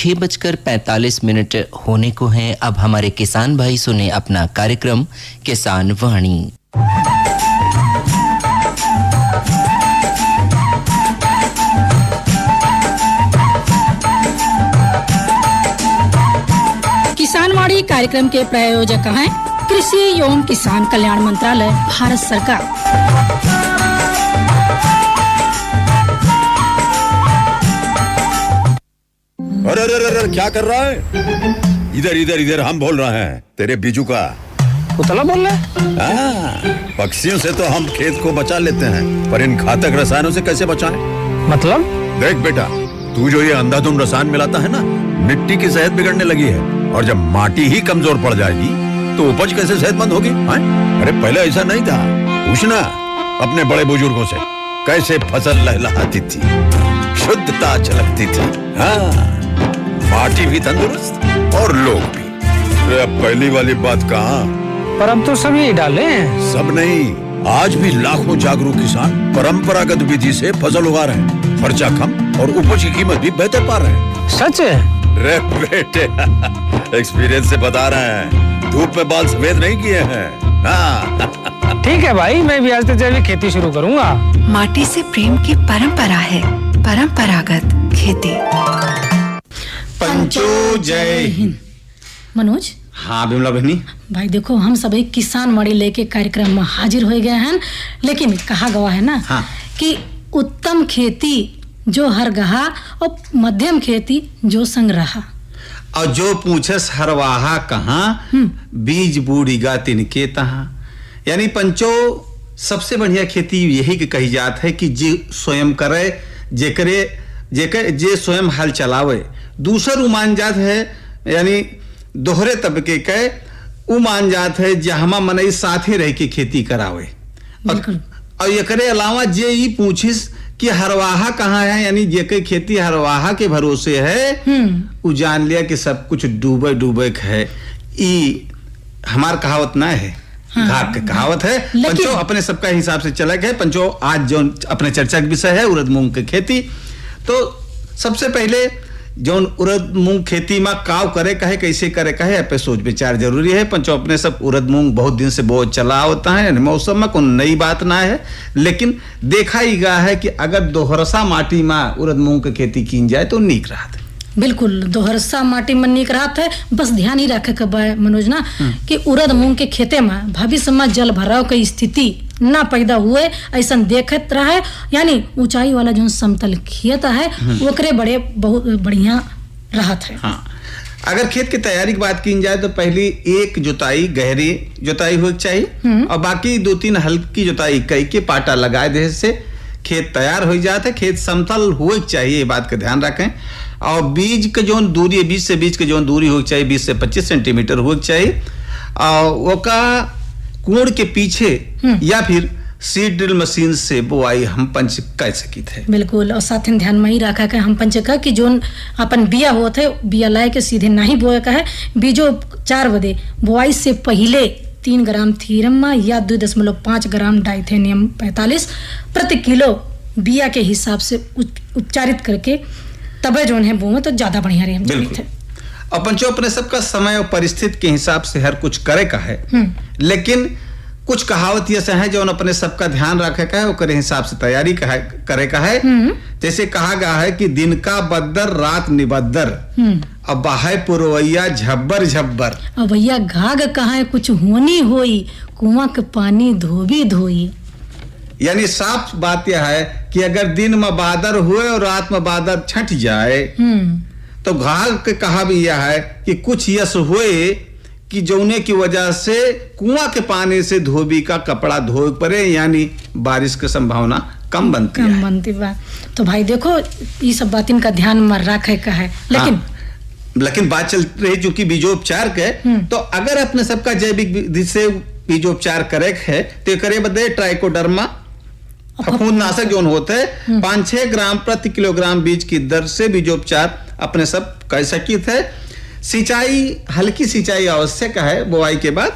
6:45 होने को हैं। अब हमारे किसान भाई सुने अपना कार्यक्रम किसान वाणी। किसान वाणी कार्यक्रम के प्रायोजक हैं कृषि एवं किसान कल्याण मंत्रालय, भारत सरकार। अरे क्या कर रहा है? इधर इधर इधर हम बोल रहे हैं तेरे बीजू का। उतला बोल रहा है? पक्षियों से तो हम खेत को बचा लेते हैं, पर इन घातक रसायनों से कैसे बचाएं? मतलब? देख बेटा, तू जो ये अंधाधुंध रसायन मिलाता है ना, मिट्टी की सेहत बिगड़ने लगी है। और जब माटी ही कमजोर पड़ जाएगी तो उपज कैसे सेहतमंद होगी? अरे पहले ऐसा नहीं था। पूछना अपने बड़े बुजुर्गों से, कैसे फसल लहलहाती थी, शुद्धता झलकती थी। हाँ, माटी भी तंदुरुस्त और लोग भी। अब पहली वाली बात कहाँ? पर अब तो सभी डाले हैं। सब नहीं, आज भी लाखों जागरूक किसान परंपरागत विधि से फसल उगा रहे हैं। खर्चा कम और उपज की कीमत भी बेहतर पा रहे हैं। सच है? रे बेटे, एक्सपीरियंस से बता रहे हैं। धूप में बाल सफेद नहीं किए हैं। हाँ। ठीक है भाई, मैं भी आज से जैविक खेती शुरू करूंगा। माटी से प्रेम की परंपरा है, परंपरागत खेती। पंचो जय हिंद। मनोज। हाँ बिमला बहनी। भाई देखो, हम सभी किसान वाणी लेके कार्यक्रम में हाजिर हो गए हैं, लेकिन कहा गवा है ना, हाँ, कि उत्तम खेती जो हर गहा और मध्यम खेती जो संग रहा। और जो पूछस हरवाहा कहाँ, बीज बूढ़ीगा तिनके तहाँ। यानी पंचो, सबसे बढ़िया खेती यही की कही जात है कि जे स्वयं करे, जे स्वयं हल चलावे। दूसर उ मान जात है, यानी दोहरे तबके के उ मान जात है जहाँ मनई साथे रह के खेती करावे। और एकरे अलावा जे ही पूछिस कि हरवाहा कहाँ है, यानी जेके खेती हरवाहा के भरोसे है, उ जान लिया कि सब कुछ डूबे डूबे है। ई हमार कहावत ना है, हाँ, घाट के कहावत है। पंचो अपने सबका हिसाब से चला गया। पंचो आज जो अपने चर्चा का विषय है उड़द मूंग की खेती। तो सबसे पहले जो उड़द मूंग खेती में काव करे कहे, कैसे करे कहे, पे सोच विचार जरूरी है। पंचो अपने सब उड़द मूंग बहुत दिन से बहुत चला होता है, मौसम में कोई नई बात ना है। लेकिन देखा ही गया है कि अगर दोहरसा माटी में उड़द मूंग की खेती की जाए तो नीक रहता है। बिल्कुल, दोहरसा माटी में नीक रहता है। बस ध्यान ही रखे के बा मनोज ना, कि उड़द मूंग के खेते में भविष्य में जल भराव की स्थिति ना पैदा हुए, ऐसा देखत रहे। यानी ऊंचाई वाला जो समतल खेत है ओकरे बड़े बहुत बढ़िया रहत है। हाँ, अगर खेत की तैयारी की बात की जाए तो पहली एक जुताई, गहरी जुताई हो चाहिए, और बाकी 2-3 हल्की जुताई कई के पाटा लगाए दे से खेत तैयार हो जाता है। खेत समतल हो चाहिए, ये बात का ध्यान रखें। और बीज के जो दूरी, बीज से बीज के जो दूरी हो चाहिए 20 से 25 सेंटीमीटर हो चाहिए। और ओका कोण के पीछे या फिर सीड ड्रिल मशीन से बुआई हम पंच कर सकी थे। बिल्कुल, और साथ ही ध्यान में ही रखा के हम पंच का कि जो अपन बिया होते है, बिया लाए के सीधे नहीं बोए का है। बीजो 4 बजे बुआई से पहले 3 ग्राम थीरम या 2.5 ग्राम डाइथेनियम 45 प्रति किलो बिया के हिसाब से उपचारित करके तबे जो है बोए तो ज्यादा बढ़िया रहे। बिल्कुल, और पंचो अपने सबका समय और परिस्थिति के हिसाब से हर कुछ करे का है। लेकिन कुछ कहावत ये है जो अपने सबका ध्यान रखे का है, वो हिसाब से तैयारी करे का है। जैसे कहा गया है कि दिन का बद्दर रात निबद्दर, अब बाहे पुरवैया झब्बर झब्बर। अब भैया घाग कहाँ कुछ होनी होई, कुआं के पानी धोबी धोई। यानी साफ बात यह है कि अगर दिन में बादर हुए और रात में बादर छट जाए तो घाग के कहा भी यह है कि कुछ यश हुए कि जौने की वजह से कुआं के पानी से धोबी का कपड़ा धोए पड़े, यानी बारिश की संभावना कम बनती है। तो भाई देखो, ये सब बात इनका ध्यान में रखे का है। लेकिन बात चल रही चूंकि बीजोपचार के, तो अगर अपने सबका जैविक विधि से बीजोपचार करे है तो करे बदे ट्राइकोडर्मा फफूंदनाशक जो होते हैं 5-6 ग्राम प्रति किलोग्राम बीज की दर से बीजोपचार अपने सब कर सकी थे। सिंचाई, हल्की सिंचाई आवश्यक है बुआई के बाद।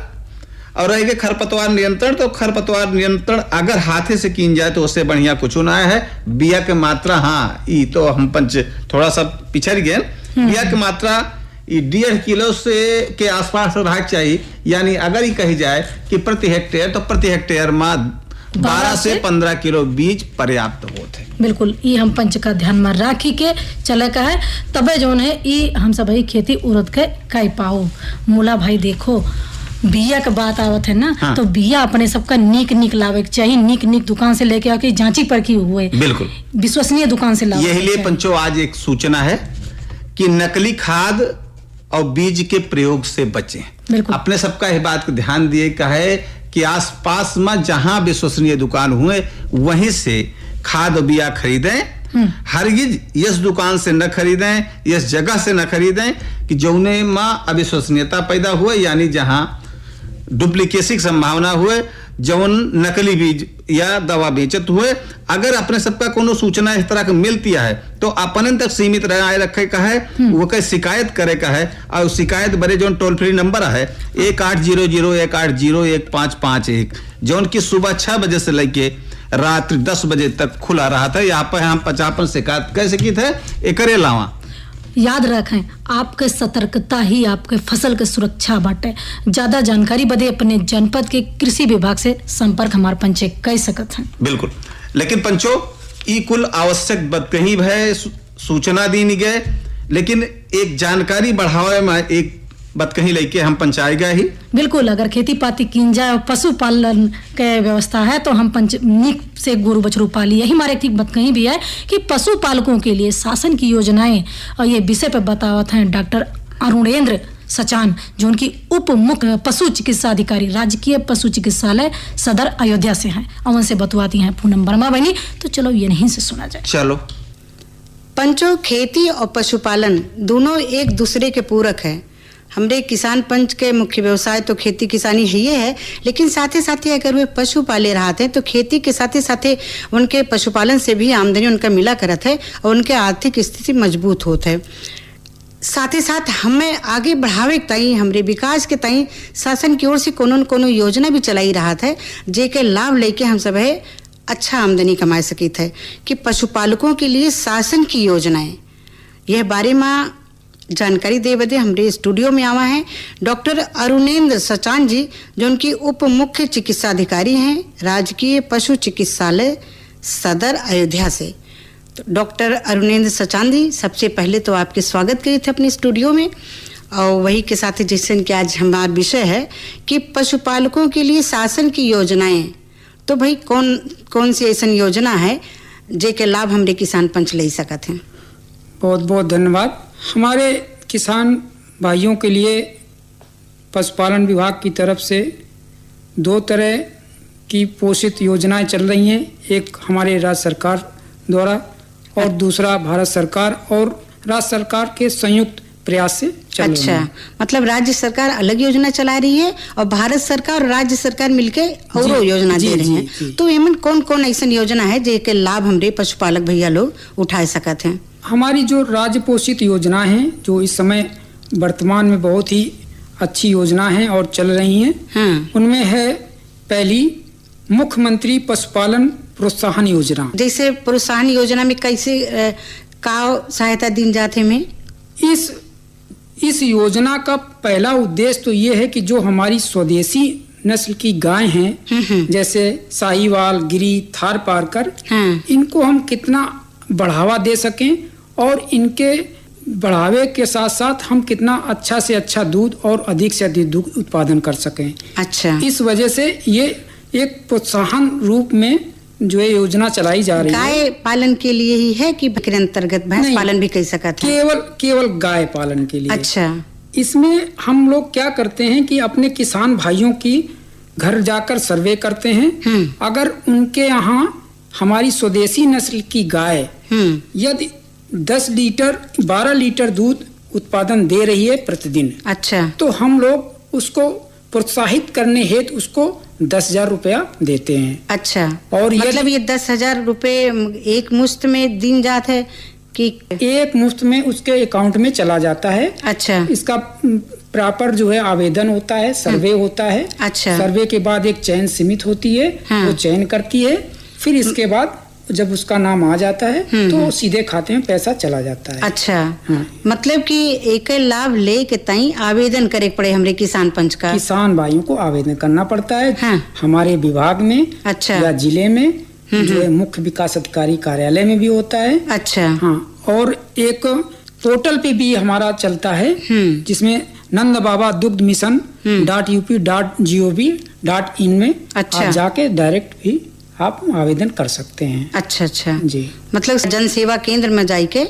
और रह गए खरपतवार नियंत्रण, तो खरपतवार नियंत्रण अगर हाथे से की जाए तो उससे बढ़िया कुछ ना है। बिया के मात्रा, हाँ ये तो हम पंच थोड़ा सा पिछड़ गए, बिया की मात्रा 1.5 किलो से के आसपास रहना चाहिए। यानी अगर ये कही जाए कि प्रति हेक्टेयर, तो प्रति हेक्टेयर में 12 से 15 किलो बीज पर्याप्त होते हैं। बिल्कुल, ये हम पंच का ध्यान में राखी के चले का है, तबे जो है ये हम सब ही खेती उड़द के कई पाओ। मूला भाई देखो, बिया के बात आवत है ना, हाँ। तो बिया अपने सबका नीक लावे के चाहिए, नीक दुकान से लेके आके जांची परखी हुए, बिल्कुल विश्वसनीय दुकान से लावे। यही लिए पंचो आज एक सूचना है कि नकली खाद और बीज के प्रयोग से बचें। बिल्कुल। अपने सबका इस बात को ध्यान दिए का है कि आसपास में जहां विश्वसनीय दुकान हुए वहीं से खाद और बिया खरीदें। हरगिज इस दुकान से न खरीदें, इस जगह से न खरीदें कि जौने में अविश्वसनीयता पैदा हुए, यानी जहां डुप्लीकेसी की संभावना हुए, जौन नकली बीज या दवा बेचत हुए। अगर अपने सबका कोनो सूचना इस तरह के मिलती है तो अपन तक सीमित रखे का है, वो के शिकायत करे का है। और शिकायत बड़े जौन टोल फ्री नंबर है 1800-180-1551, जौन की सुबह 6 बजे से लेके रात्रि 10 बजे तक खुला रहा था। यहाँ पर हम 55 शिकायत कैसे की थे एकरे अलावा। याद रखें, आपके सतर्कता ही आपके फसल के सुरक्षा बाटे। ज्यादा जानकारी बदे अपने जनपद के कृषि विभाग से संपर्क हमारे पंचे कर सकते हैं। बिल्कुल, लेकिन पंचो ई कुल आवश्यक बात कहीं है, सूचना दी नहीं गए, लेकिन एक जानकारी बढ़ावे में एक बात कहीं लेके हम पंचायत गए ही। बिल्कुल, अगर खेती पाती की जाए और पशुपालन के व्यवस्था है तो हम नीक से गुरु बछरू पाली। यही हमारे एक बात कहीं भी है कि पशुपालकों के लिए शासन की योजनाएं, और ये विषय पे बतावत हैं डॉक्टर अरुणेंद्र सचान, जो उनकी उप मुख्य पशु चिकित्सा अधिकारी राजकीय पशु चिकित्सालय सदर अयोध्या से हैं। अवन से बतवाती हैं पूनम वर्मा बनी। तो चलो ये नहीं से सुना जाए। चलो पंचों, खेती और पशुपालन दोनों एक दूसरे के पूरक है। हमरे किसान पंच के मुख्य व्यवसाय तो खेती किसानी ही है, लेकिन साथ ही अगर वे पशु पाले रहते हैं तो खेती के साथ ही उनके पशुपालन से भी आमदनी उनका मिला करत है और उनके आर्थिक स्थिति मजबूत होता है। साथ ही साथ हमें आगे बढ़ावे के ताई, हमरे विकास के ताई शासन की ओर से कोनो न कोनो योजना भी चलाई रहा है, जेके लाभ लेके हम सब है अच्छा आमदनी कमा सकी थे। कि पशुपालकों के लिए शासन की योजनाएं, यह बारे में जानकारी दे बदे हमारे स्टूडियो में आवा है डॉक्टर अरुणेंद्र सचान जी, जो उनकी उप मुख्य चिकित्सा अधिकारी हैं राजकीय पशु चिकित्सालय सदर अयोध्या से। तो डॉक्टर अरुणेंद्र सचान जी, सबसे पहले तो आपके स्वागत किए थे अपने स्टूडियो में, और वही के साथ जैसे कि आज हमारा विषय है कि पशुपालकों के लिए शासन की योजनाएं। तो भाई कौन सी ऐसी योजना है जेके लाभ हमारे किसान पंच ले सकते हैं? बहुत बहुत धन्यवाद। हमारे किसान भाइयों के लिए पशुपालन विभाग की तरफ से 2 तरह की पोषित योजनाएं चल रही हैं। एक हमारे राज्य सरकार द्वारा और दूसरा भारत सरकार और राज्य सरकार के संयुक्त प्रयास से चल रही है। मतलब राज्य सरकार अलग योजना चला रही है और भारत सरकार और राज्य सरकार मिलके और योजना दे रही है। तो एमन कौन ऐसा योजना है जिसके लाभ हमारे पशुपालक भैया लोग उठा सकते हैं? हमारी जो राज्य पोषित योजना है, जो इस समय वर्तमान में बहुत ही अच्छी योजना है और चल रही हैं, उनमें है पहली मुख्यमंत्री पशुपालन प्रोत्साहन योजना। जैसे प्रोत्साहन योजना में कैसे का सहायता दी जाते में? इस योजना का पहला उद्देश्य तो ये है कि जो हमारी स्वदेशी नस्ल की गाय हैं, जैसे साहीवाल, गिरी, थारपारकर, इनको हम कितना बढ़ावा दे सकें और इनके बढ़ावे के साथ साथ हम कितना अच्छा से अच्छा दूध और अधिक से अधिक दूध उत्पादन कर सकें। अच्छा, इस वजह से ये एक प्रोत्साहन रूप में जो ये योजना चलाई जा रही है। गाय पालन के लिए ही है कि बकरी अंतर्गत भैंस पालन भी कर सकते हैं? केवल गाय पालन के लिए। अच्छा, इसमें हम लोग क्या करते हैं कि अपने किसान भाइयों की घर जाकर सर्वे करते हैं। अगर उनके यहाँ हमारी स्वदेशी नस्ल की गाय यदि 10 लीटर 12 लीटर दूध उत्पादन दे रही है प्रतिदिन, अच्छा, तो हम लोग उसको प्रोत्साहित करने हेतु उसको 10,000 रुपया देते हैं। अच्छा, और मतलब ये 10,000 रुपए एक मुश्त में दिन जाता है कि एक मुफ्त में उसके अकाउंट में चला जाता है? अच्छा, इसका प्रॉपर जो है आवेदन होता है, सर्वे होता है। अच्छा, सर्वे के बाद एक चयन समिति होती है, वो चयन करती है, फिर इसके बाद जब उसका नाम आ जाता है तो सीधे खाते में पैसा चला जाता है। अच्छा, हाँ। मतलब कि एक लाभ ले के ताई आवेदन करे पड़े हमरे किसान पंच का। किसान भाइयों को आवेदन करना पड़ता है। हाँ। हमारे विभाग में अच्छा। या जिले में जो है मुख्य विकास अधिकारी कार्यालय में भी होता है। अच्छा। हाँ, और एक पोर्टल पे भी हमारा चलता है जिसमें नंद बाबा दुग्ध मिशन .up.gov.in में अच्छा। आप जाके डायरेक्ट भी आप आवेदन कर सकते हैं। अच्छा अच्छा जी, मतलब जन सेवा केंद्र में जाई के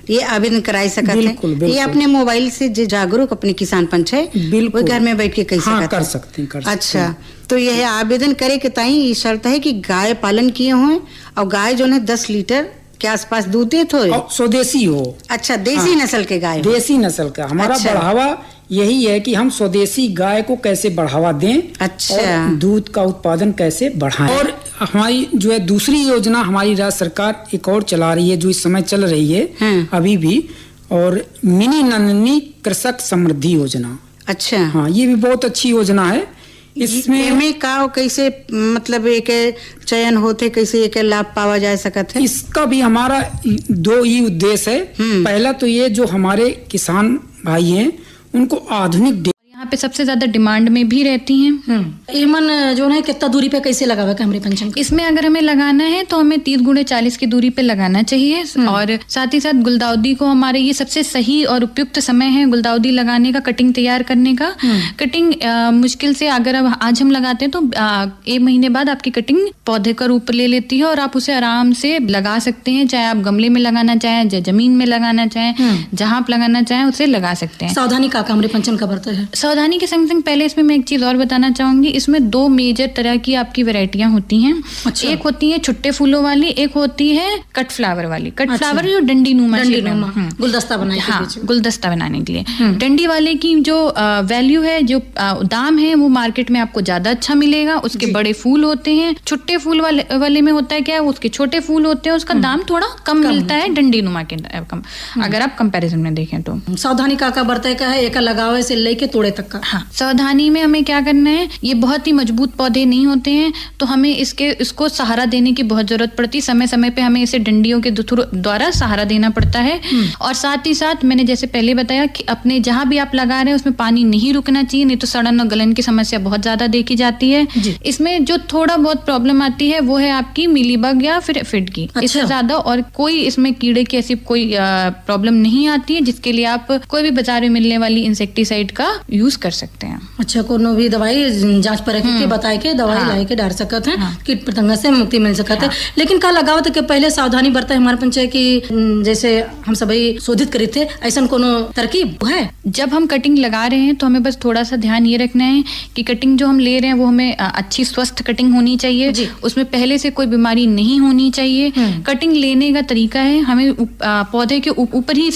ये आवेदन कराई सकत है। बिल्कुल, बिल्कुल। ये अपने मोबाइल से जो जागरूक अपने किसान पंच है बिल्कुल वो घर में बैठ के कर हाँ, सकत कर है। सकते हैं, कर सकते अच्छा, हैं। तो यह आवेदन करे के ताई ये शर्त है कि गाय पालन किए हों और गाय जो है 10 लीटर के आसपास दूध देत हो। और स्वदेशी हो। अच्छा, देसी नस्ल के गाय हो। देसी नस्ल का हमारा अच्छा। बढ़ावा यही है कि हम स्वदेशी गाय को कैसे बढ़ावा दें। अच्छा। और दूध का उत्पादन कैसे बढ़ाएं। और हमारी जो है दूसरी योजना हमारी राज्य सरकार एक और चला रही है जो इस समय चल रही है अभी भी, और मिनी नंदनी कृषक समृद्धि योजना। अच्छा, हाँ, ये भी बहुत अच्छी योजना है। इसमें का कैसे मतलब एक चयन होते, कैसे एक लाभ पावा जा सकत है? इसका भी हमारा 2 ही उद्देश्य है। पहला तो ये जो हमारे किसान भाई हैं उनको आधुनिक यहाँ पे सबसे ज्यादा डिमांड में भी रहती हैं। एमन जो है कितना दूरी पे कैसे लगावे का हमरे पंचम का? इसमें अगर हमें लगाना है तो हमें 30x40 की दूरी पे लगाना चाहिए। और साथ ही साथ गुलदाउदी को हमारे ये सबसे सही और उपयुक्त समय है गुलदाउदी लगाने का, कटिंग तैयार करने का। कटिंग मुश्किल से अगर अब आज हम लगाते हैं तो 1 महीने बाद आपकी कटिंग पौधे का रूप ले लेती है और आप उसे आराम से लगा सकते हैं, चाहे आप गमले में लगाना चाहें, जमीन में लगाना चाहें, जहाँ आप लगाना चाहें उसे लगा सकते हैं। सावधानी का हमरे पंचम का बरता है। सावधानी के संग संग पहले इसमें मैं एक चीज और बताना चाहूंगी। इसमें 2 मेजर तरह की आपकी वैरायटियां होती हैं। अच्छा। एक होती है छुट्टे फूलों वाली, एक होती है कट फ्लावर वाली। कट फ्लावर जो डंडी नुमा गुलदस्ता बनाने के हाँ, लिए। गुलदस्ता बनाने के लिए। डंडी वाले की जो वैल्यू है, जो दाम है, वो मार्केट में आपको ज्यादा अच्छा मिलेगा। उसके बड़े फूल होते हैं। छुट्टे फूल वाले में होता है क्या, उसके छोटे फूल होते हैं, उसका दाम थोड़ा कम मिलता है डंडी नुमा के कम, अगर आप कंपैरिजन में देखें तो। सावधानी का बरता का है, एक लगावे से लेके तोड़े तक का। हाँ, सावधानी में हमें क्या करना है, ये बहुत ही मजबूत पौधे नहीं होते हैं तो हमें इसको सहारा देने की बहुत जरूरत पड़ती है। समय समय पे हमें इसे डंडियों के द्वारा सहारा देना पड़ता है। और साथ ही साथ मैंने जैसे पहले बताया कि अपने जहाँ भी आप लगा रहे हैं उसमें पानी नहीं रुकना चाहिए, नहीं तो सड़न और गलन की समस्या बहुत ज्यादा देखी जाती है। इसमें जो थोड़ा बहुत प्रॉब्लम आती है वो है आपकी मीलीबग या फिर फिड की। इससे ज्यादा और कोई इसमें कीड़े की ऐसी कोई प्रॉब्लम नहीं आती है, जिसके लिए आप कोई भी बाजार में मिलने वाली इंसेक्टिसाइड का यूज कर सकते हैं। अच्छा, कोनो भी दवाई जांच परख के बताए के दवाई लाए के डाल सकत है, कीट पतंगा से मुक्ति मिल सकत है। लेकिन का लगावत के पहले सावधानी बरता है हमारे पंचायत की, जैसे हम सभी शोधित करे थे, ऐसा कोनो तरकीब है? जब हम कटिंग लगा रहे हैं तो हमें बस थोड़ा सा ध्यान ये रखना है कि कटिंग जो हम ले रहे हैं वो हमें अच्छी स्वस्थ कटिंग होनी चाहिए, उसमें पहले से कोई बीमारी नहीं होनी चाहिए। कटिंग लेने का तरीका है, हमें पौधे के ऊपर ही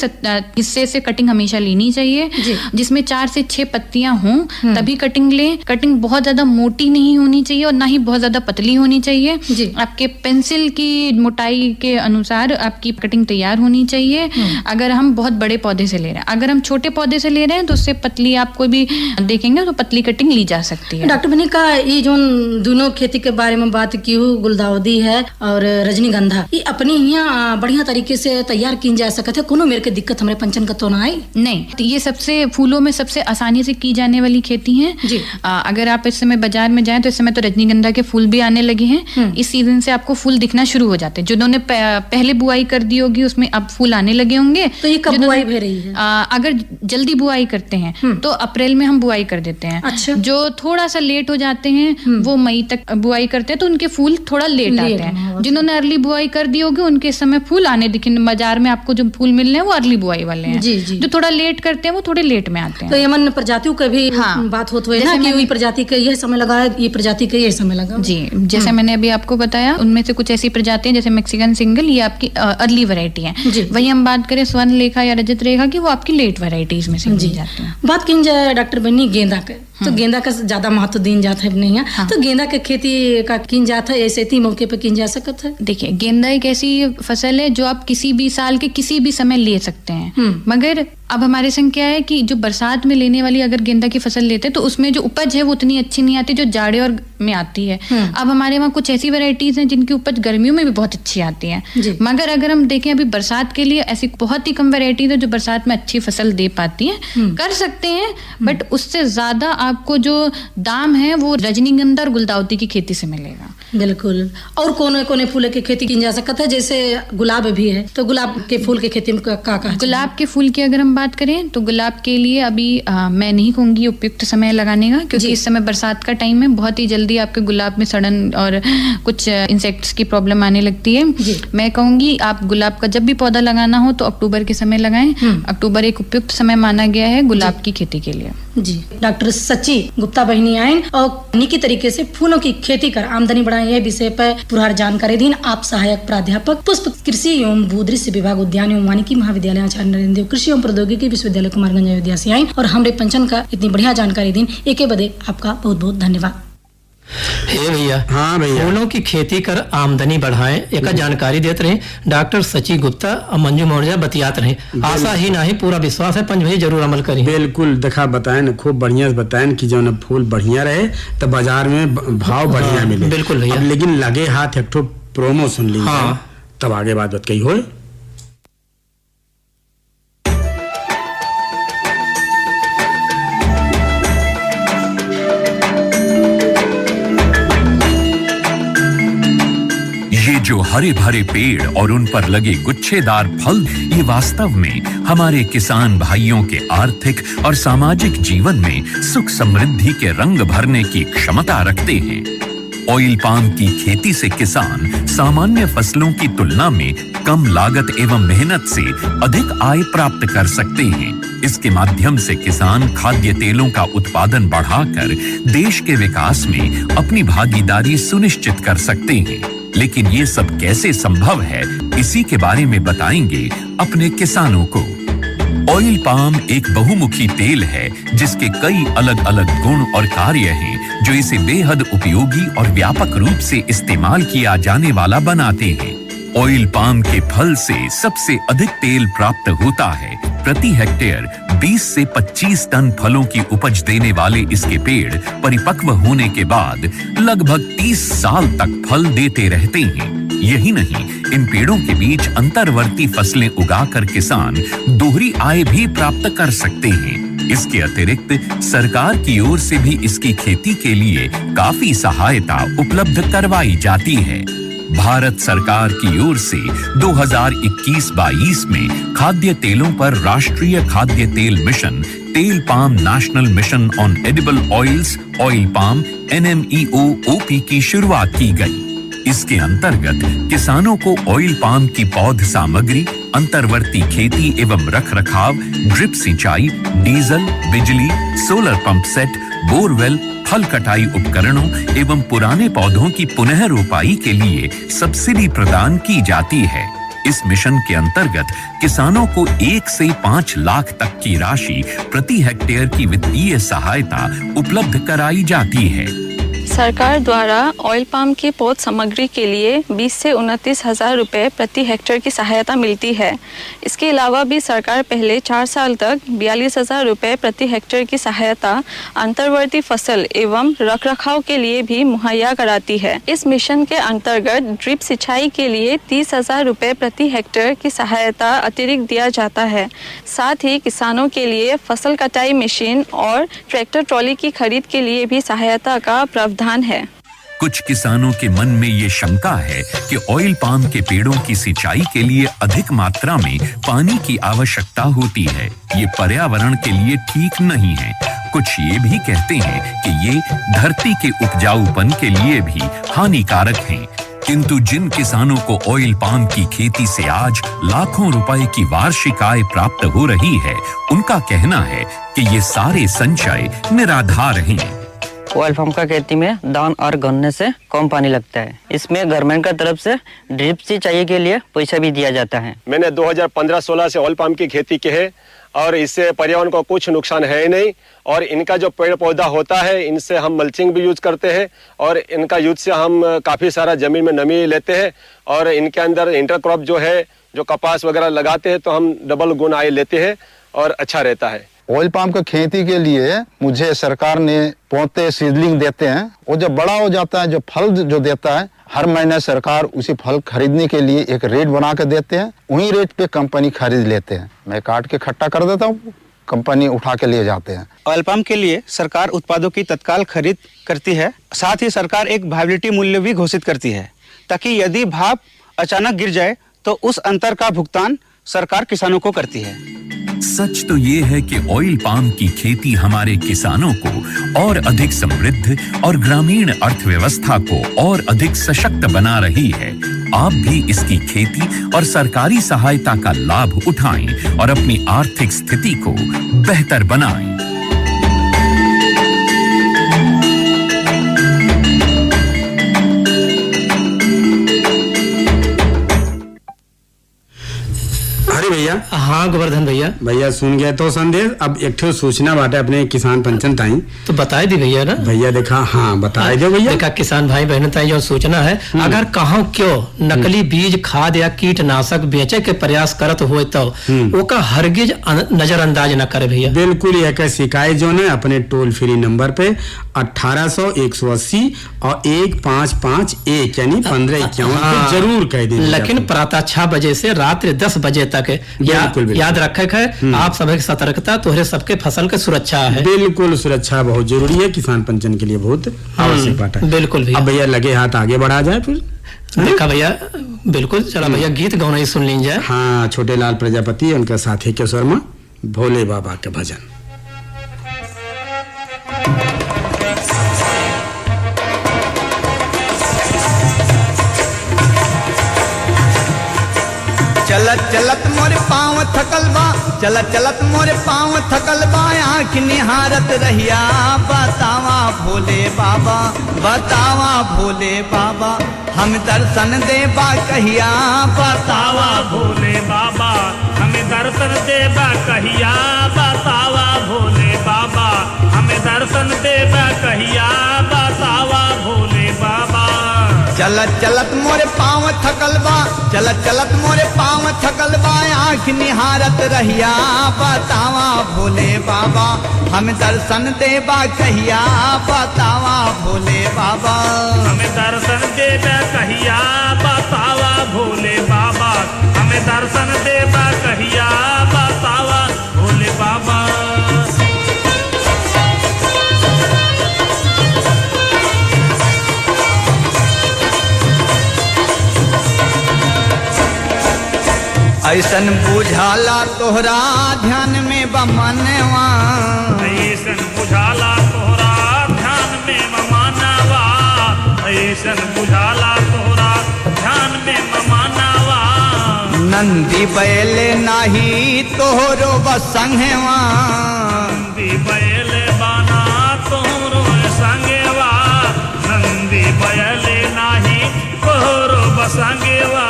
हिस्से से कटिंग हमेशा लेनी चाहिए, जिसमें 4 से 6 पत्तियां हों, तभी कटिंग लें। कटिंग बहुत ज्यादा मोटी नहीं होनी चाहिए और ना ही बहुत ज्यादा पतली होनी चाहिए। आपके पेंसिल की मोटाई के अनुसार आपकी कटिंग तैयार होनी चाहिए। अगर हम बहुत बड़े पौधे से ले रहे हैं, अगर हम छोटे पौधे से ले रहे हैं तो उससे पतली आप कोई भी देखेंगे तो पतली कटिंग ली जा सकती है। डॉक्टर बनी का ये जो दोनों खेती के बारे में बात की हूँ, गुलदाउदी है और रजनीगंधा, ये अपने यहाँ बढ़िया तरीके से तैयार की जा सकते है, कोनो मेरे के दिक्कत हमारे पंचन का तो ना आई? नहीं, तो ये सबसे फूलों में सबसे आसानी से की जाने वाली खेती है। अगर आप इस समय बाजार में जाएं तो इस समय तो रजनीगंधा के फूल भी आने लगे हैं। इस सीजन से आपको फूल दिखना शुरू हो जाते हैं। जिन्होंने पहले बुआई कर दी होगी उसमें अब फूल आने लगे होंगे। तो ये कब बुआई हो रही है? अगर जल्दी बुआई करते हैं तो अप्रैल में हम बुआई कर देते हैं। अच्छा। जो थोड़ा सा लेट हो जाते हैं वो मई तक बुआई करते हैं तो उनके फूल थोड़ा लेट आते हैं। जिन्होंने अर्ली बुआई कर दी होगी उनके समय फूल आने दिखे। बाजार में आपको जो फूल मिल रहे हैं वो अर्ली बुआई वाले हैं। जो थोड़ा लेट करते हैं वो थोड़े लेट में आते हैं। तो यमन प्रजातियों का भी बात होती है ना, कि ये प्रजाति का यह समय लगा है, ये प्रजाति का यह समय लगा। जी, जैसे मैंने अभी आपको बताया उनमें से कुछ ऐसी प्रजातियां जैसे मैक्सिकन सिंगल, ये आपकी अर्ली वैरायटी है। वही हम बात करें स्वर्ण लेखा या रजत रेखा की, वो आपकी लेट वैरायटीज में से गिनी जाती है। बात की जाए डॉक्टर बनी गेंदा के, तो गेंदा का ज्यादा महत्व दिन जाता है नहीं है। तो गेंदा के खेती का किन जाता है, ऐसे ही मौके पर किन जा सकता है? देखिए, गेंदा एक ऐसी फसल है जो आप किसी भी साल के किसी भी समय ले सकते हैं। मगर अब हमारे संग क्या है कि जो बरसात में लेने वाली अगर गेंदा की फसल लेते हैं तो उसमें जो उपज है वो उतनी अच्छी नहीं आती जो जाड़े और में आती है। अब हमारे वहाँ कुछ ऐसी वैरायटीज हैं जिनकी उपज गर्मियों में भी बहुत अच्छी आती है, मगर अगर हम देखें अभी बरसात के लिए ऐसी बहुत ही कम वैरायटीज है जो बरसात में अच्छी फसल दे पाती है। कर सकते हैं, बट उससे ज्यादा आपको जो दाम है वो रजनीगंधा और गुलदाउदी की खेती से मिलेगा। बिल्कुल। और कोने कोने फूल की खेती की जा सकता है, जैसे गुलाब भी है, तो गुलाब के फूल की खेती में क्या गुलाब के फूल की अगर हम बात करें तो गुलाब के लिए अभी मैं नहीं कहूँगी उपयुक्त समय लगाने का, क्योंकि इस समय बरसात का टाइम है, बहुत ही जल्दी आपके गुलाब में सड़न और कुछ इंसेक्ट्स की प्रॉब्लम आने लगती है। मैं कहूँगी आप गुलाब का जब भी पौधा लगाना हो तो अक्टूबर के समय लगाएं। अक्टूबर एक उपयुक्त समय माना गया है गुलाब की खेती के लिए। जी, डॉक्टर सची गुप्ता बहनी आयन और तकनीकी तरीके से फूलों की खेती कर आमदनी बढ़ाएं, यह विषय पर पुरार जानकारी दी आप सहायक प्राध्यापक पुष्प कृषि एवं भूदृश्य विभाग उद्यान एवं वानिकी महाविद्यालय आचार्य नरेंद्र देव कृषि एवं प्रौद्योगिकी विश्वविद्यालय कुमारगंज अयोध्या से आयन और हमरे पंचन का इतनी बढ़िया जानकारी दी एके बदे आपका बहुत बहुत धन्यवाद। हे भैया, हाँ भैया, फूलों की खेती कर आमदनी बढ़ाएं एक जानकारी देते रहे डॉक्टर सची गुप्ता और मंजू मौर्य बतियात रहे। आशा ही नहीं पूरा विश्वास है पंच भाई जरूर अमल करें। बिल्कुल, देखा बताएं न खूब बढ़िया से बताएं कि जो न फूल बढ़िया रहे तो बाजार में भाव बढ़िया मिले। बिल्कुल भैया, लेकिन लगे हाथ एक ठो प्रोमो सुन ली तब आगे बात कही हो। जो हरे भरे पेड़ और उन पर लगे गुच्छेदार फल, ये वास्तव में हमारे किसान भाइयों के आर्थिक और सामाजिक जीवन में सुख समृद्धि के रंग भरने की क्षमता रखते हैं। ऑयल पाम की खेती से किसान सामान्य फसलों की तुलना में कम लागत एवं मेहनत से अधिक आय प्राप्त कर सकते हैं। इसके माध्यम से किसान खाद्य तेलों का उत्पादन बढ़ाकर देश के विकास में अपनी भागीदारी सुनिश्चित कर सकते हैं। लेकिन ये सब कैसे संभव है, इसी के बारे में बताएंगे अपने किसानों को। ऑयल पाम एक बहुमुखी तेल है जिसके कई अलग अलग गुण और कार्य हैं जो इसे बेहद उपयोगी और व्यापक रूप से इस्तेमाल किया जाने वाला बनाते हैं। ऑयल पाम के फल से सबसे अधिक तेल प्राप्त होता है। प्रति हेक्टेयर 20 से 25 टन फलों की उपज देने वाले इसके पेड़ परिपक्व होने के बाद लगभग 30 साल तक फल देते रहते हैं। यही नहीं, इन पेड़ों के बीच अंतर्वर्ती फसलें उगाकर किसान दोहरी आय भी प्राप्त कर सकते हैं। इसके अतिरिक्त सरकार की ओर से भी इसकी खेती के लिए काफी सहायता उपलब्ध करवाई जाती है। भारत सरकार की ओर से 2021-22 में खाद्य तेलों पर राष्ट्रीय खाद्य तेल मिशन, तेल palm national mission on edible oils, oil palm NMEO-OP की शुरुआत की गई। इसके अंतर्गत किसानों को ऑयल पाम की पौध सामग्री, अंतर्वर्ती खेती एवं रखरखाव, ड्रिप सिंचाई, डीजल, बिजली, सोलर पंप सेट, बोरवेल, फल कटाई उपकरणों एवं पुराने पौधों की पुनः रोपाई के लिए सब्सिडी प्रदान की जाती है। इस मिशन के अंतर्गत किसानों को 1 से 5 लाख तक की राशि प्रति हेक्टेयर की वित्तीय सहायता उपलब्ध कराई जाती है। सरकार द्वारा ऑयल पाम की पौध सामग्री के लिए 20 से 29 हजार रुपये प्रति हेक्टेयर की सहायता मिलती है। इसके अलावा भी सरकार पहले 4 साल तक 42,000 रुपये प्रति हेक्टेयर की सहायता अंतर्वर्ती फसल एवं रखरखाव के लिए भी मुहैया कराती है। इस मिशन के अंतर्गत ड्रिप सिंचाई के लिए 30,000 रुपये प्रति हेक्टेयर की सहायता अतिरिक्त दिया जाता है। साथ ही किसानों के लिए फसल कटाई मशीन और ट्रैक्टर ट्रॉली की खरीद के लिए भी सहायता का प्रावधान है। कुछ किसानों के मन में ये शंका है कि ऑयल पाम के पेड़ों की सिंचाई के लिए अधिक मात्रा में पानी की आवश्यकता होती है। ये पर्यावरण के लिए ठीक नहीं है। कुछ ये भी कहते हैं कि ये धरती के उपजाऊपन के लिए भी हानिकारक हैं। किंतु जिन किसानों को ऑयल पाम की खेती से आज लाखों रुपए की वार्षिक आय प्राप्त हो रही है, उनका कहना है कि ये सारे संचय निराधार हैं। ऑयल पाम का खेती में दान और गन्ने से कम पानी लगता है। इसमें गवर्नमेंट का तरफ से ड्रिप सिंचाई के लिए पैसा भी दिया जाता है। मैंने 2015-16 से ऑयल पाम की खेती की है और इससे पर्यावरण को कुछ नुकसान है ही नहीं। और इनका जो पेड़ पौधा होता है, इनसे हम मल्चिंग भी यूज करते हैं और इनका यूज से हम काफ़ी सारा ज़मीन में नमी लेते हैं। और इनके अंदर इंटरक्रॉप जो है, जो कपास वगैरह लगाते हैं तो हम डबल गुण आय लेते हैं और अच्छा रहता है। ऑयल पाम की खेती के लिए मुझे सरकार ने पौधे सीडलिंग देते हैं। वो जब बड़ा हो जाता है, जो फल जो देता है, हर महीने सरकार उसी फल खरीदने के लिए एक रेट बना के देते हैं। वही रेट पे कंपनी खरीद लेते हैं। मैं काट के इकट्ठा कर देता हूँ, कंपनी उठा के ले जाते हैं। ऑयल पाम के लिए सरकार उत्पादों की तत्काल खरीद करती है। साथ ही सरकार एक वायबिलिटी मूल्य भी घोषित करती है, ताकि यदि भाव अचानक गिर जाए तो उस अंतर का भुगतान सरकार किसानों को करती है। सच तो ये है कि ऑयल पाम की खेती हमारे किसानों को और अधिक समृद्ध और ग्रामीण अर्थव्यवस्था को और अधिक सशक्त बना रही है। आप भी इसकी खेती और सरकारी सहायता का लाभ उठाएं और अपनी आर्थिक स्थिति को बेहतर बनाएं। अरे भैया। हाँ गोवर्धन भैया सुन गए तो संदेश। अब एक ठो सूचना बाटे अपने किसान पंचन ताई तो बताए दी भैया ना। भैया देखा, हाँ बताए दो भैया। देखा किसान भाई बहनों ताई जो सूचना है, अगर कहाँ क्यों नकली बीज खाद या कीटनाशक बेचे के प्रयास करत हुए तो ओका हरगिज नजरअंदाज न करे भैया। बिल्कुल यह शिकायत जो है अपने टोल फ्री नंबर पे 1800-180 और 1551 यानी 1551 जरूर कह दीजिए। लेकिन प्रातः 6 बजे से रात्रि 10 बजे तक याद रखे है। आप सबकी सतर्कता तोहरे सबके फसल के सुरक्षा है। बिल्कुल सुरक्षा बहुत जरूरी है, किसान पंचन के लिए बहुत आवश्यक बात है। बिल्कुल भैया। अब भैया लगे हाथ आगे बढ़ा जाए फिर। देखा भैया, बिल्कुल चला भैया गीत गाना ही सुन लीजिए। हाँ, छोटे लाल प्रजापति उनका साथी के स्वर में भोले बाबा के भजन। चलत चलत मोरे पाँव थकल बा, चलत चलत मोरे पाँव थकल बा, आँख निहारत रहिया बतावा भोले बाबा, बतावा भोले बाबा, हम दर्शन देबा कहिया बतावा भोले बाबा, हमें दर्शन देबा कहिया बतावा भोले बाबा, हमें दर्शन देबा कहिया बतावा भोले बाबा। चलत चलत मोरे पाँव थकल बा, चलत चलत मोरे पाँव थकल बा, आँख निहारत रहिया बतावा भोले बाबा, हम दर्शन देबा कहिया बतावा भोले बाबा, हमें दर्शन देबा कहिया बतावा भोले बाबा, हमें दर्शन देबा कहिया बतावा भोले बाबा। ऐसन बुझाला तोहरा ध्यान में बमनवा, ऐसन बुझाला तोहरा ध्यान में बमनवा, ऐसन बुझाला तोहरा ध्यान में बमनवा, नंदी बैले नाही तोहरो बसंगवा, नंदी बैले बाना तोहरो संगवा, नंदी बैले नाही तोहरो बसंगवा,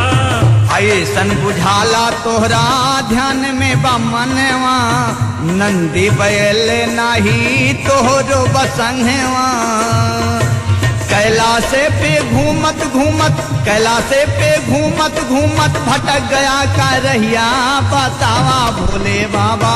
ऐसन बुझाला तोहरा ध्यान में बमनवा, नंदी बैल नाही तोहरो बसंगवा, कैलाशे पे घूमत घूमत, कैलाशे पे घूमत घूमत भटक गया का रहिया बतावा भोले बाबा,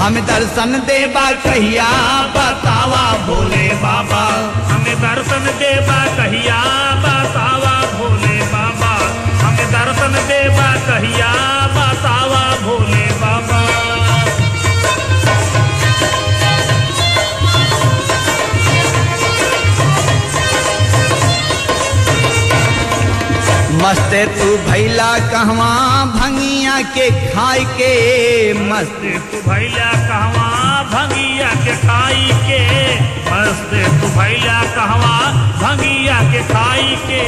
हम दर्शन देबा कहिया बतावा भोले बाबा, हमें दर्शन देबा कहिया बतावा भोले बाबा, हमें दर्शन देबा कहिया बतावा भोले बाबा। मस्ते तू भैला कहवा भंगिया के खाई के, मस्ते तू भैला कहवा भंगिया के खाई के, मस्ते तू भैला कहवा भंगिया के खाई के,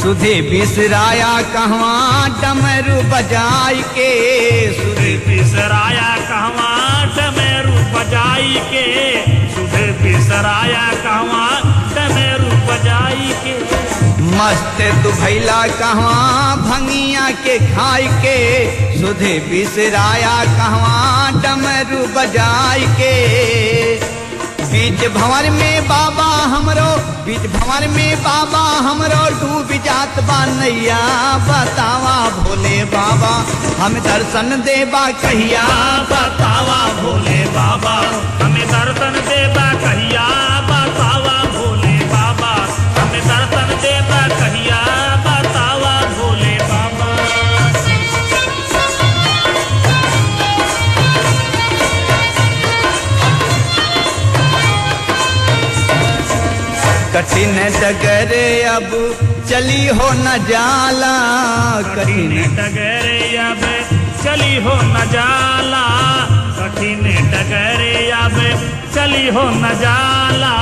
सुधे बिसराया कहवा डमरू बजाई के, सुधे बिसराया कहवा डमरू बजाई के, सुधे बिसराया कहवा डमरू बजाई के, मस्त तू भैला कहवा भंगिया के खाई के, सुधे बिसराया कहवा डमरू बजाई के, बीच भंवर में बाबा हमरो बीच भंवर में बाबा हमरो डूब जात बा नैया बतावा भोले बाबा हम दर्शन देबा कहिया बतावा भोले बाबा हमें दर्शन देबा कहिया बतावा भोले बाबा हमें दर्शन देबा कहिया बतावा भोले बाबा। कठिन डगरे अब चली हो न जाला कठिन डगरे अब चली हो न जाला कठिन डगरे अब चली हो न जाला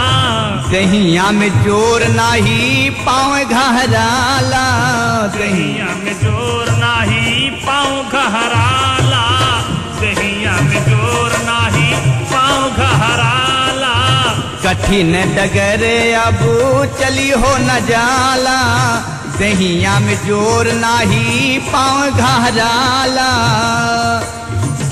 कहिया में जोर नाही पाँव घहराला कहिया में जोर नाही पाँव घहराला कहिया में जोर नाही पाँव घहराला कठिन डगरे अब चली हो न जाला दहिया में जोर नाही पाँव घहराला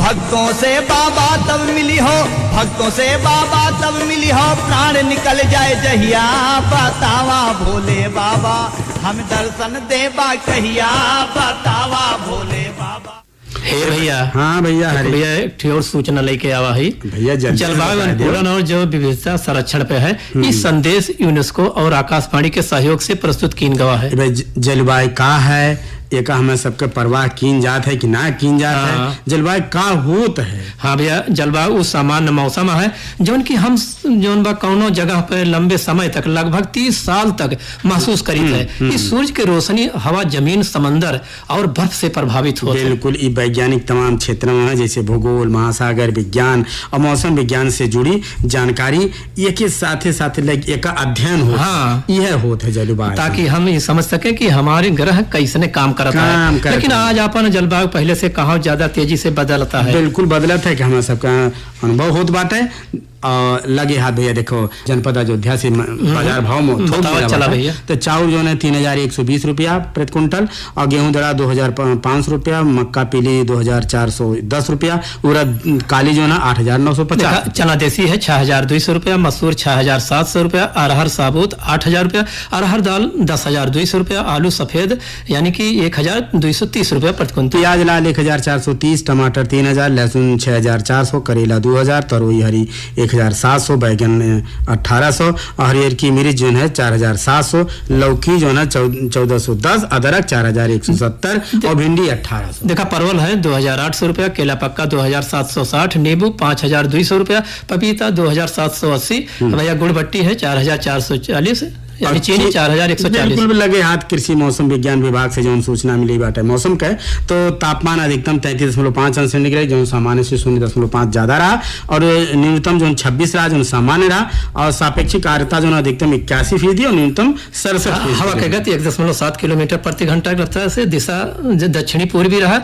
भक्तों से बाबा तब मिली हो भक्तों से बाबा तब मिली हो प्राण निकल जाए जहिया बतावा भोले बाबा हम दर्शन देबा कहिया बतावा भोले बाबा। हे भैया। हाँ भैया। भैया एक ठे और सूचना लेके आवा है भैया जलवायु अनुकूलन और जैव विविधता संरक्षण पे है। इस संदेश यूनेस्को और आकाशवाणी के सहयोग से प्रस्तुत कीन गवा है। जलवायु का है एक हमें सबके परवाह कीन जात है कि ना कीन जात है जलवायु का होत है। हाँ भैया जलवायु उस सामान्य मौसम है जोन की हम जोन बा कौनो जगह पे लंबे समय तक लगभग 30 साल तक महसूस करी है। इस सूरज के रोशनी हवा जमीन समंदर और बर्फ से प्रभावित होता है। बिल्कुल ये वैज्ञानिक तमाम क्षेत्रों में जैसे भूगोल महासागर विज्ञान और मौसम विज्ञान से जुड़ी जानकारी एक साथ एक अध्ययन हो। हाँ यह होता है जलवायु ताकि हम ये समझ सके कि हमारे ग्रह कैसे काम करता है। लेकिन आज अपन जलवायु पहले से कहाँ ज्यादा तेजी से बदलता है। बिल्कुल बदलता है कि हमारा सबका अनुभव होत बाटे और लगे हाथ भैया देखो जनपद अयोध्या से बाजार भाव में चला भैया तो चाउर जो है 3120 रुपया प्रति क्विंटल और गेहूं दड़ा 2500 रुपया मक्का पीली 2410 रुपया उड़द काली जो है 8950 चना देसी है 6200 रुपया मसूर 6700 रुपया अरहर साबुत 8000 रुपया अरहर दाल 10200 रुपया आलू सफेद यानी कि 1230 रुपया प्रति क्विंटल प्याज लाल 1430 टमाटर 3000 लहसुन 6400 करेला 2000 तरोई हरी 1700 बैगन 1800 और हरियर की मिर्च जो है 4700 लौकी जो है 1410 अदरक 4170 और भिंडी 1800। देखा परवल है 2800 रुपया केला पक्का 2760 नींबू 5200 रुपया पपीता 2780 भैया गुड़ भट्टी है 4440 यानी चीनी 4140। बिल्कुल लगे हाथ कृषि मौसम विज्ञान विभाग से जो सूचना मिली बाटे मौसम का तो तापमान अधिकतम 33.5 अंश सेंटीग्रेड जो सामान्य से 0.5 ज्यादा रहा और न्यूनतम जो 26 रहा जो सामान्य रहा और सापेक्षिक आर्द्रता जो अधिकतम 81% और न्यूनतम 67%। हवा की गति 1.7 किलोमीटर प्रति घंटा की रफ्तार से दिशा दक्षिणी पूर्वी रहा।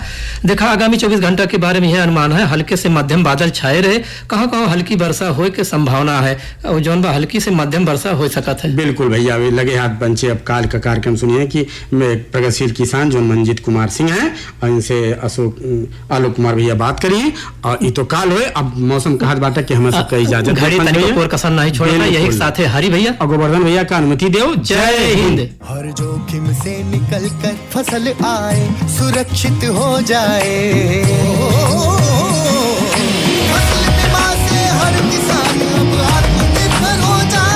देखा आगामी 24 घंटा के बारे में यह अनुमान है हल्के से मध्यम बादल छाए रहे कहाँ कहाँ हल्की वर्षा हो के संभावना है और जो हल्की से मध्यम वर्षा हो सकता है। बिल्कुल भैया लगे हाथ बंचे अब काल का कार्यक्रम सुनिए कि मैं प्रगतिशील किसान जो मंजीत कुमार सिंह हैं और इनसे आलोक कुमार भैया बात करिए और ये तो काल हुए अब मौसम का हाथ बाटा कि हमें सबका इजाजत घड़ी तनिक कसर नहीं छोड़ना यही साथ है हरि भैया और गोवर्धन भैया का अनुमति दो। जय हिंद। हर जोखिम से निकल कर फसल आए सुरक्षित हो जाए फसल बीमा से हर किसान अब आत्मनिर्भर हो जाए।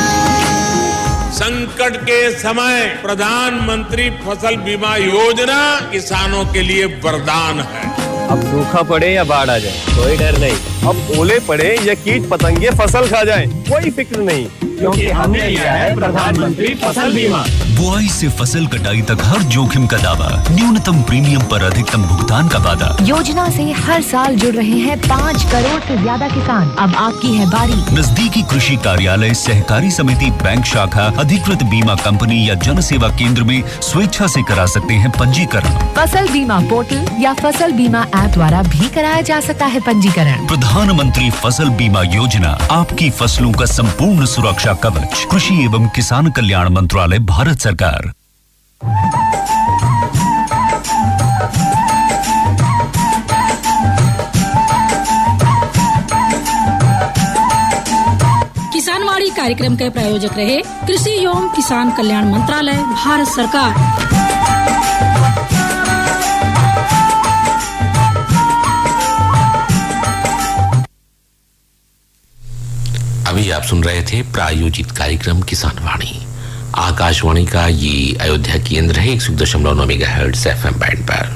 संकट के समय प्रधानमंत्री फसल बीमा योजना किसानों के लिए वरदान है। अब सूखा पड़े या बाढ़ आ जाए कोई डर नहीं, अब ओले पड़े या कीट पतंगे फसल खा जाए कोई फिक्र नहीं, क्योंकि हमने लिया है प्रधानमंत्री फसल बीमा। बुआई से फसल कटाई तक हर जोखिम का दावा, न्यूनतम प्रीमियम पर अधिकतम भुगतान का वादा। योजना से हर साल जुड़ रहे हैं 5 करोड़ से ज्यादा किसान। अब आपकी है बारी। नजदीकी कृषि कार्यालय, सहकारी समिति, बैंक शाखा, अधिकृत बीमा कंपनी या जन सेवा केंद्र में स्वेच्छा से करा सकते हैं पंजीकरण। फसल बीमा पोर्टल या फसल बीमा ऐप द्वारा भी कराया जा सकता है पंजीकरण। प्रधानमंत्री फसल बीमा योजना, आपकी फसलों का संपूर्ण सुरक्षा कवच। कृषि एवं किसान कल्याण मंत्रालय, भारत सरकार। किसानवाड़ी कार्यक्रम के प्रायोजक रहे कृषि एवं किसान कल्याण मंत्रालय, भारत सरकार। अभी आप सुन रहे थे प्रायोजित कार्यक्रम किसान वाणी। आकाशवाणी का ये अयोध्या केंद्र है 101.9 मेगाहर्ट्ज FM बैंड पर।